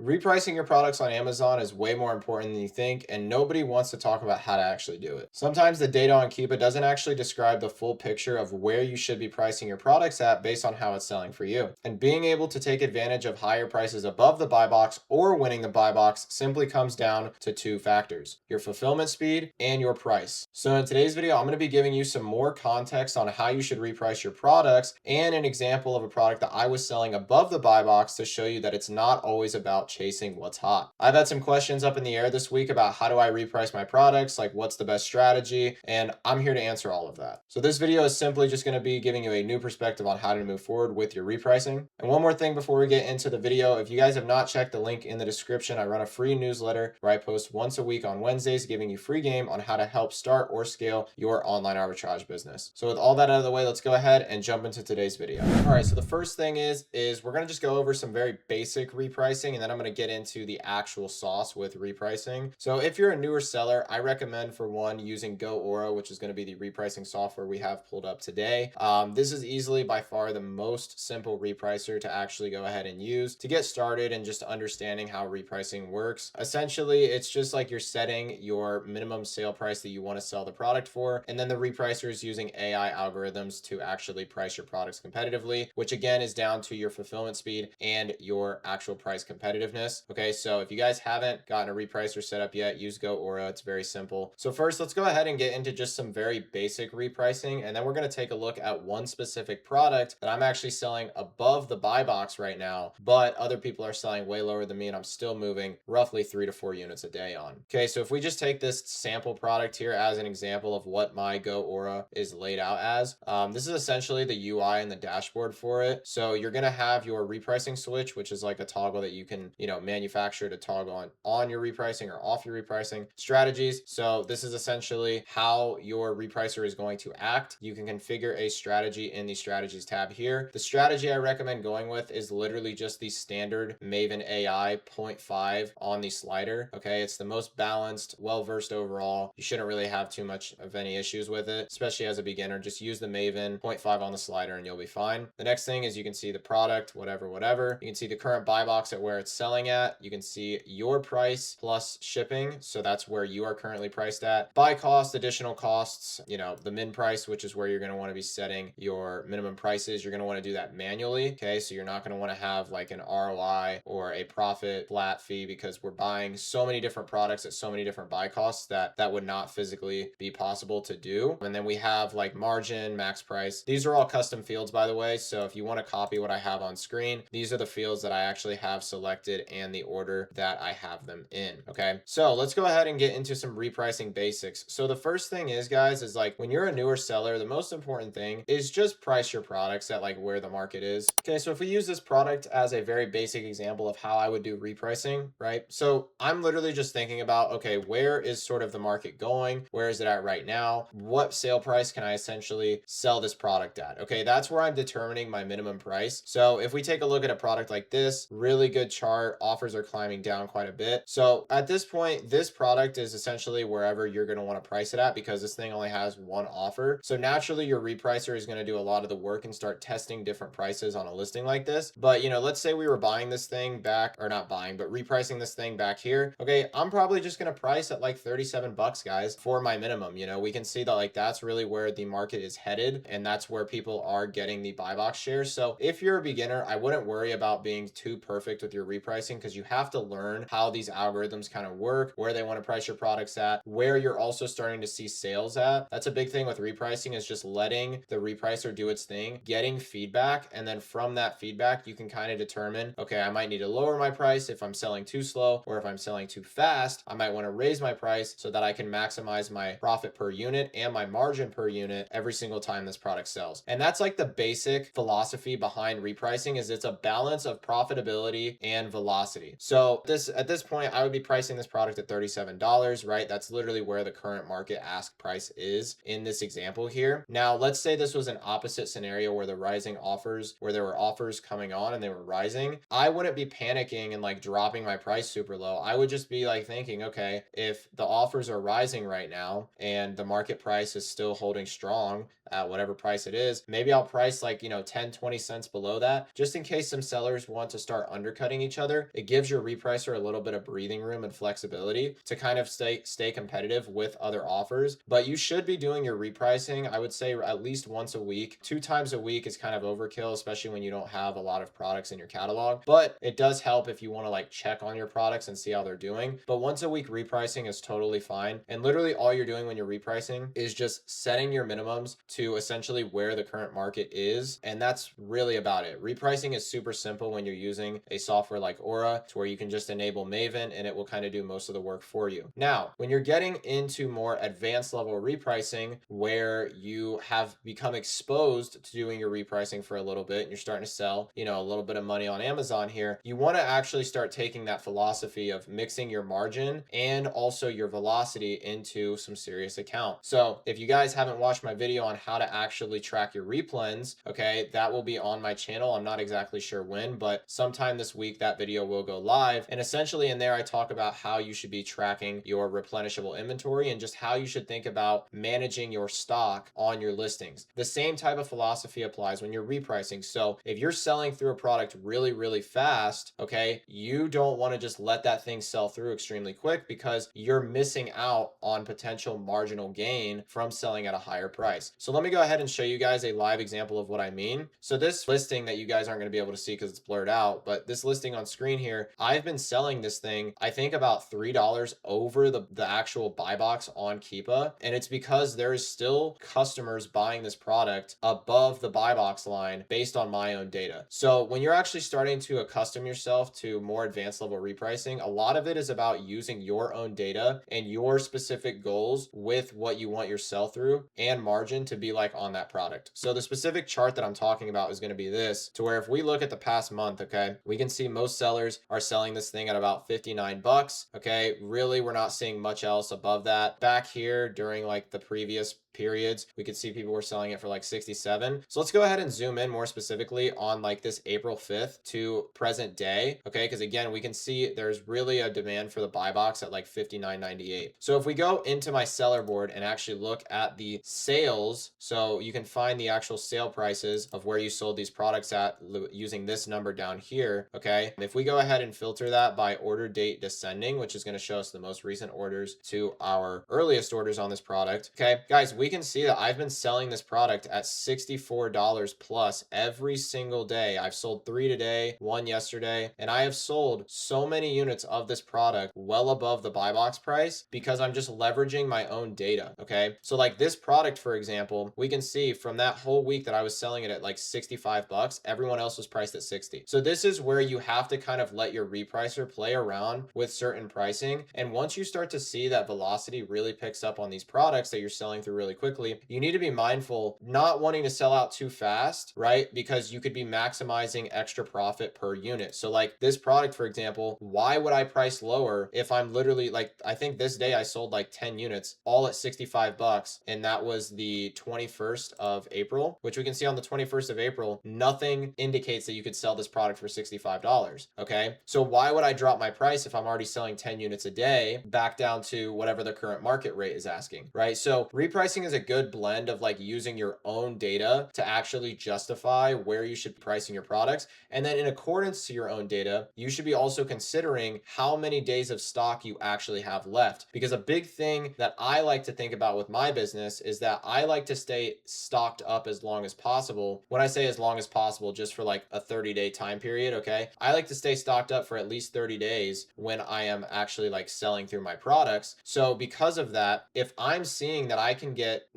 Repricing your products on Amazon is way more important than you think, and nobody wants to talk about how to actually do it. Sometimes the data on Keepa doesn't actually describe the full picture of where you should be pricing your products at based on how it's selling for you. And being able to take advantage of higher prices above the buy box or winning the buy box simply comes down to two factors: your fulfillment speed and your price. So in today's video, I'm going to be giving you some more context on how you should reprice your products and an example of a product that I was selling above the buy box to show you that it's not always about chasing what's hot. I've had some questions up in the air this week about how do I reprice my products, like what's the best strategy, and I'm here to answer all of that. So this video is simply just going to be giving you a new perspective on how to move forward with your repricing. And one more thing before we get into the video, if you guys have not checked the link in the description, I run a free newsletter where I post once a week on Wednesdays giving you free game on how to help start or scale your online arbitrage business. So with all that out of the way, let's go ahead and jump into today's video. All right, so the first thing is we're going to just go over some very basic repricing, and then I'm going to get into the actual sauce with repricing. So if you're a newer seller, I recommend, for one, using GoAura, which is going to be the repricing software we have pulled up today. This is easily by far the most simple repricer to actually go ahead and use to get started and just understanding how repricing works. Essentially, it's just like you're setting your minimum sale price that you want to sell the product for, and then the repricer is using AI algorithms to actually price your products competitively, which again is down to your fulfillment speed and your actual price competitiveness. Okay, so if you guys haven't gotten a repricer set up yet, use GoAura. It's very simple. So first, let's go ahead and get into just some very basic repricing, and then we're going to take a look at one specific product that I'm actually selling above the buy box right now, but other people are selling way lower than me, and I'm still moving roughly 3 to 4 units a day on. Okay, so if we just take this sample product here as an example of what my GoAura is laid out as, this is essentially the UI and the dashboard for it. So you're going to have your repricing switch, which is like a toggle that you can, manufacture to toggle on your repricing or off your repricing strategies. So this is essentially how your repricer is going to act. You can configure a strategy in the strategies tab here. The strategy I recommend going with is literally just the standard Maven AI 0.5 on the slider. Okay, it's the most balanced, well-versed overall. You shouldn't really have too much of any issues with it, especially as a beginner. Just use the Maven 0.5 on the slider and you'll be fine. The next thing is you can see the product, whatever. You can see the current buy box at where it's selling at. You can see your price plus shipping. So that's where you are currently priced at. Buy cost, additional costs, the min price, which is where you're going to want to be setting your minimum prices. You're going to want to do that manually. Okay, so you're not going to want to have like an ROI or a profit flat fee, because we're buying so many different products at so many different buy costs that would not physically be possible to do. And then we have like margin, max price. These are all custom fields, by the way. So if you want to copy what I have on screen, these are the fields that I actually have selected and the order that I have them in. Okay, so let's go ahead and get into some repricing basics. So the first thing is, guys, is like when you're a newer seller, the most important thing is just price your products at like where the market is. Okay, so if we use this product as a very basic example of how I would do repricing, right? So I'm literally just thinking about, okay, where is sort of the market going? Where is it at right now? What sale price can I essentially sell this product at? Okay, that's where I'm determining my minimum price. So if we take a look at a product like this, really good chart, offers are climbing down quite a bit. So at this point, this product is essentially wherever you're going to want to price it at, because this thing only has one offer. So naturally your repricer is going to do a lot of the work and start testing different prices on a listing like this. But let's say we were buying this thing back, or not buying, but repricing this thing back here. Okay, I'm probably just going to price at like 37 bucks, guys, for my minimum. We can see that like that's really where the market is headed, and that's where people are getting the buy box shares. So if you're a beginner, I wouldn't worry about being too perfect with your repricing, because you have to learn how these algorithms kind of work, where they want to price your products at, where you're also starting to see sales at. That's a big thing with repricing, is just letting the repricer do its thing, getting feedback, and then from that feedback, you can kind of determine, okay, I might need to lower my price if I'm selling too slow, or if I'm selling too fast, I might want to raise my price so that I can maximize my profit per unit and my margin per unit every single time this product sells. And that's like the basic philosophy behind repricing, is it's a balance of profitability and velocity. So at this point, I would be pricing this product at $37, right? That's literally where the current market ask price is in this example here. Now, let's say this was an opposite scenario where there were offers coming on and they were rising. I wouldn't be panicking and like dropping my price super low. I would just be like thinking, okay, if the offers are rising right now and the market price is still holding strong at whatever price it is, maybe I'll price like, 10, 20 cents below that, just in case some sellers want to start undercutting each other. other, it gives your repricer a little bit of breathing room and flexibility to kind of stay competitive with other offers. But you should be doing your repricing, I would say, at least once a week. 2 times a week is kind of overkill, especially when you don't have a lot of products in your catalog. But it does help if you want to like check on your products and see how they're doing. But once a week repricing is totally fine. And literally all you're doing when you're repricing is just setting your minimums to essentially where the current market is. And that's really about it. Repricing is super simple when you're using a software like Aura, to where you can just enable Maven and it will kind of do most of the work for you. Now, when you're getting into more advanced level repricing, where you have become exposed to doing your repricing for a little bit and you're starting to sell, a little bit of money on Amazon here, you want to actually start taking that philosophy of mixing your margin and also your velocity into some serious account. So if you guys haven't watched my video on how to actually track your replens, okay, that will be on my channel. I'm not exactly sure when, but sometime this week that video will go live. And essentially in there, I talk about how you should be tracking your replenishable inventory and just how you should think about managing your stock on your listings. The same type of philosophy applies when you're repricing. So if you're selling through a product really, really fast, okay, you don't want to just let that thing sell through extremely quick, because you're missing out on potential marginal gain from selling at a higher price. So let me go ahead and show you guys a live example of what I mean. So this listing that you guys aren't going to be able to see because it's blurred out, but this listing on screen here, I've been selling this thing, I think about $3 over the actual buy box on Keepa. And it's because there is still customers buying this product above the buy box line based on my own data. So when you're actually starting to accustom yourself to more advanced level repricing, a lot of it is about using your own data and your specific goals with what you want your sell through and margin to be like on that product. So the specific chart that I'm talking about is going to be this, to where if we look at the past month, okay, we can see most sellers are selling this thing at about 59 bucks. Okay, really, we're not seeing much else above that. Back here during like the previous periods, we could see people were selling it for like 67. So let's go ahead and zoom in more specifically on like this April 5th to present day. Okay, because again, we can see there's really a demand for the buy box at like 59.98. So if we go into my seller board and actually look at the sales, so you can find the actual sale prices of where you sold these products at using this number down here. Okay, if we go ahead and filter that by order date descending, which is going to show us the most recent orders to our earliest orders on this product. Okay, guys, we can see that I've been selling this product at $64 plus every single day. I've sold 3 today, 1 yesterday, and I have sold so many units of this product well above the buy box price because I'm just leveraging my own data. Okay, so like this product, for example, we can see from that whole week that I was selling it at like 65 bucks, everyone else was priced at 60. So this is where you have to kind of let your repricer play around with certain pricing. And once you start to see that velocity really picks up on these products that you're selling through really quickly, you need to be mindful not wanting to sell out too fast, right? Because you could be maximizing extra profit per unit. So like this product, for example, why would I price lower if I'm literally like, I think this day I sold like 10 units all at 65 bucks. And that was the 21st of April, which we can see on the 21st of April, nothing indicates that you could sell this product for $65. Okay. So why would I drop my price if I'm already selling 10 units a day back down to whatever the current market rate is asking, right? So repricing is a good blend of like using your own data to actually justify where you should be pricing your products. And then in accordance to your own data, you should be also considering how many days of stock you actually have left. Because a big thing that I like to think about with my business is that I like to stay stocked up as long as possible. When I say as long as possible, just for like a 30-day time period, okay? I like to stay stocked up for at least 30 days when I am actually like selling through my products. So because of that, if I'm seeing that I can get,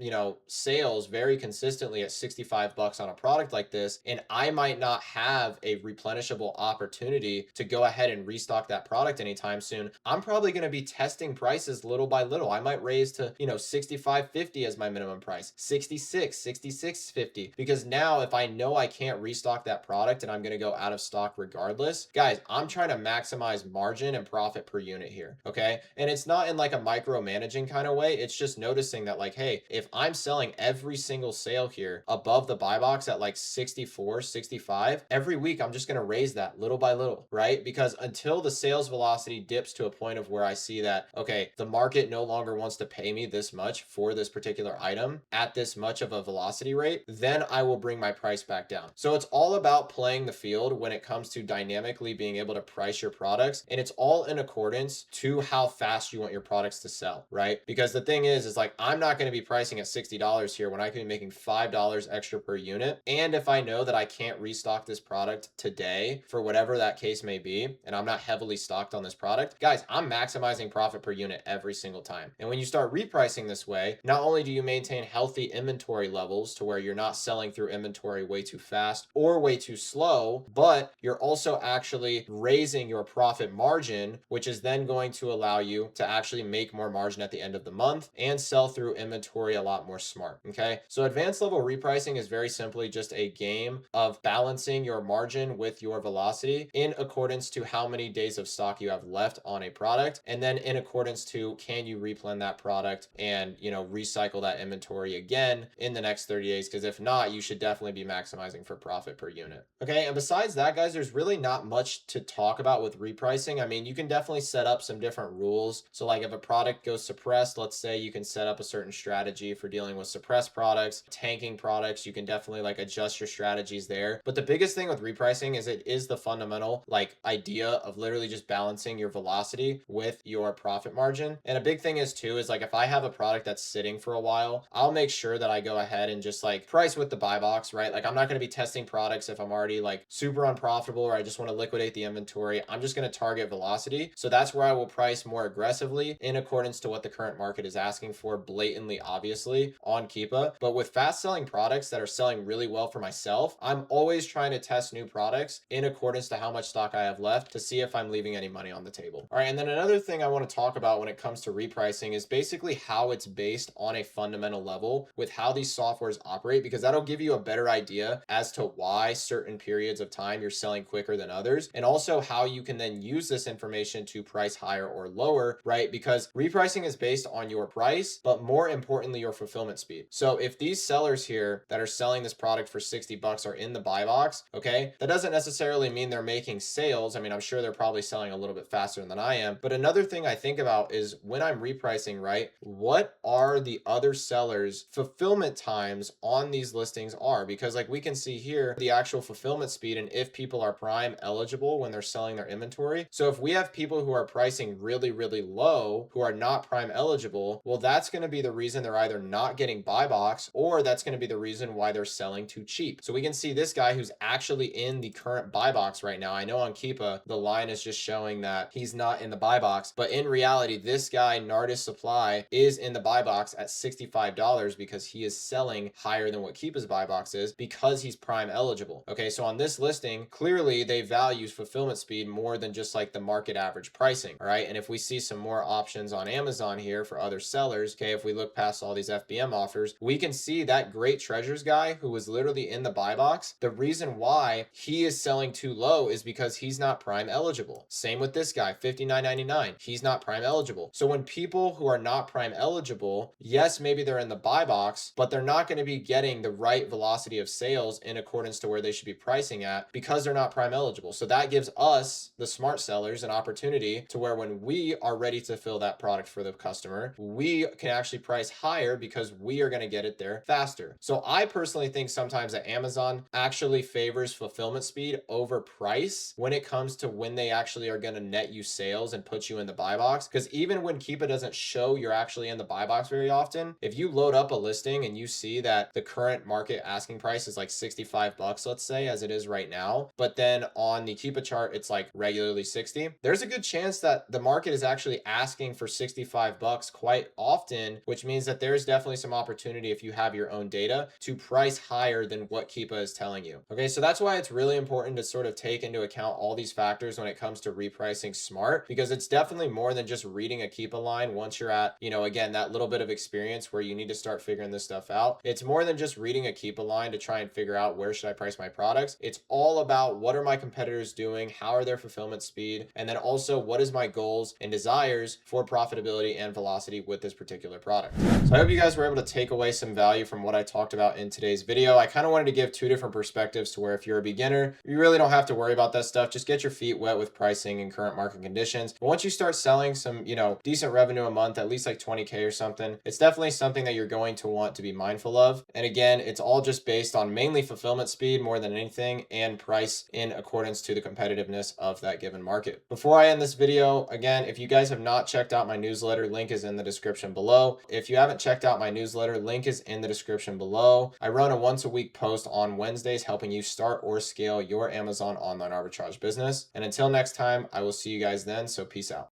sales very consistently at 65 bucks on a product like this, and I might not have a replenishable opportunity to go ahead and restock that product anytime soon, I'm probably going to be testing prices little by little. I might raise to, 65.50 as my minimum price, 66, 66.50, because now if I know I can't restock that product and I'm going to go out of stock regardless, guys, I'm trying to maximize margin and profit per unit here. Okay. And it's not in like a micromanaging kind of way. It's just noticing that like, hey, okay, if I'm selling every single sale here above the buy box at like 64, 65, every week I'm just going to raise that little by little, right? Because until the sales velocity dips to a point of where I see that, okay, the market no longer wants to pay me this much for this particular item at this much of a velocity rate, then I will bring my price back down. So it's all about playing the field when it comes to dynamically being able to price your products. And it's all in accordance to how fast you want your products to sell, right? Because the thing is like, I'm not going to be pricing at $60 here when I can be making $5 extra per unit. And if I know that I can't restock this product today for whatever that case may be, and I'm not heavily stocked on this product, guys, I'm maximizing profit per unit every single time. And when you start repricing this way, not only do you maintain healthy inventory levels to where you're not selling through inventory way too fast or way too slow, but you're also actually raising your profit margin, which is then going to allow you to actually make more margin at the end of the month and sell through inventory a lot more smart. Okay, so advanced level repricing is very simply just a game of balancing your margin with your velocity in accordance to how many days of stock you have left on a product, and then in accordance to can you replan that product and recycle that inventory again in the next 30 days, because if not, you should definitely be maximizing for profit per unit. Okay, and besides that, guys, there's really not much to talk about with repricing. I mean, you can definitely set up some different rules. So like if a product goes suppressed, let's say, you can set up a certain strategy for dealing with suppressed products, tanking products. You can definitely like adjust your strategies there. But the biggest thing with repricing is it is the fundamental like idea of literally just balancing your velocity with your profit margin. And a big thing is too, is like if I have a product that's sitting for a while, I'll make sure that I go ahead and just like price with the buy box, right? Like I'm not going to be testing products if I'm already like super unprofitable or I just want to liquidate the inventory. I'm just going to target velocity. So that's where I will price more aggressively in accordance to what the current market is asking for, blatantly, obviously, on Keepa. But with fast selling products that are selling really well for myself, I'm always trying to test new products in accordance to how much stock I have left to see if I'm leaving any money on the table. All right, and then another thing I want to talk about when it comes to repricing is basically how it's based on a fundamental level with how these softwares operate, because that'll give you a better idea as to why certain periods of time you're selling quicker than others, and also how you can then use this information to price higher or lower, right? Because repricing is based on your price, but more importantly, your fulfillment speed. So if these sellers here that are selling this product for 60 bucks are in the buy box, okay, that doesn't necessarily mean they're making sales. I mean, I'm sure they're probably selling a little bit faster than I am. But another thing I think about is when I'm repricing, right, what are the other sellers' fulfillment times on these listings are? Because like we can see here, the actual fulfillment speed and if people are prime eligible when they're selling their inventory. So if we have people who are pricing really, really low, who are not prime eligible, well, that's going to be the reason they're either not getting buy box, or that's going to be the reason why they're selling too cheap. So we can see this guy who's actually in the current buy box right now. I know on Keepa, the line is just showing that he's not in the buy box, but in reality, this guy, Nardis Supply, is in the buy box at $65 because he is selling higher than what Keepa's buy box is because he's prime eligible. Okay, so on this listing, clearly they value fulfillment speed more than just like the market average pricing. All right, and if we see some more options on Amazon here for other sellers, okay, if we look past all these FBM offers, we can see that Great Treasures guy who was literally in the buy box. The reason why he is selling too low is because he's not prime eligible. Same with this guy, $59.99. He's not prime eligible. So when people who are not prime eligible, yes, maybe they're in the buy box, but they're not going to be getting the right velocity of sales in accordance to where they should be pricing at because they're not prime eligible. So that gives us, the smart sellers, an opportunity to where when we are ready to fill that product for the customer, we can actually price higher because we are going to get it there faster. So I personally think sometimes that Amazon actually favors fulfillment speed over price when it comes to when they actually are going to net you sales and put you in the buy box. Because even when Keepa doesn't show you're actually in the buy box very often, if you load up a listing and you see that the current market asking price is like 65 bucks, let's say, as it is right now, but then on the Keepa chart, it's like regularly 60, there's a good chance that the market is actually asking for 65 bucks quite often, which means that there's definitely some opportunity if you have your own data to price higher than what Keepa is telling you. Okay, so that's why it's really important to sort of take into account all these factors when it comes to repricing smart, because it's definitely more than just reading a Keepa line once you're at, again, that little bit of experience where you need to start figuring this stuff out. It's more than just reading a Keepa line to try and figure out where should I price my products. It's all about what are my competitors doing, how are their fulfillment speed, and then also what is my goals and desires for profitability and velocity with this particular product. So So I hope you guys were able to take away some value from what I talked about in today's video. I kind of wanted to give two different perspectives to where if you're a beginner, you really don't have to worry about that stuff. Just get your feet wet with pricing and current market conditions. But once you start selling some, decent revenue a month, at least like 20K or something, it's definitely something that you're going to want to be mindful of. And again, it's all just based on mainly fulfillment speed more than anything and price in accordance to the competitiveness of that given market. Before I end this video, again, if you guys have not checked out my newsletter, link is in the description below. If you haven't checked out my newsletter, link is in the description below. I run a once a week post on Wednesdays helping you start or scale your Amazon online arbitrage business. And until next time, I will see you guys then. So peace out.